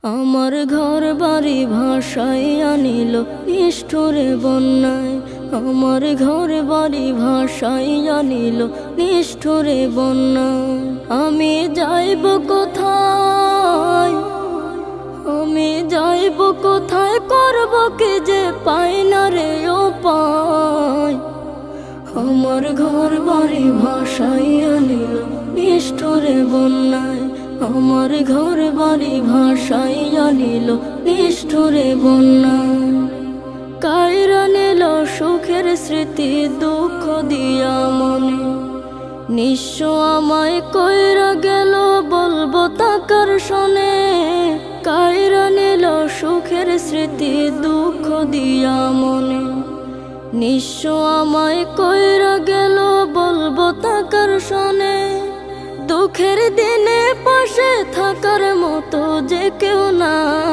আমার ঘর বাড়ি ভাসাইয়া নিল নিষ্ঠুরে বন্যায়। আমার ঘর বাড়ি ভাসাইয়া নিল নিষ্ঠুরে বন্যায়। আমি যাইব কোথায়, আমি যাইব কোথায়, করব কি যে পাই না রে উপায়। আমার ঘর বাড়ি ভাসাইয়া নিল নিষ্ঠুরে বন্যায়। আমার ঘর বাড়ি ভাসাইয়া নিল নিষ্ঠুরে বন্যায়। কাইরা নিল সুখের স্মৃতি দুঃখ দিয়া মনে। নিঃস্ব আমায় কইরা গেল বলবো তাকার শোনে। কাইরা নিল সুখের স্মৃতি দুঃখ দিয়া মনে। নিঃস্ব আমায় কইরা গেল বলবো তাকার শোনে। দুঃখের দিনে পাশে থাকার মতো যে কেউ নাই।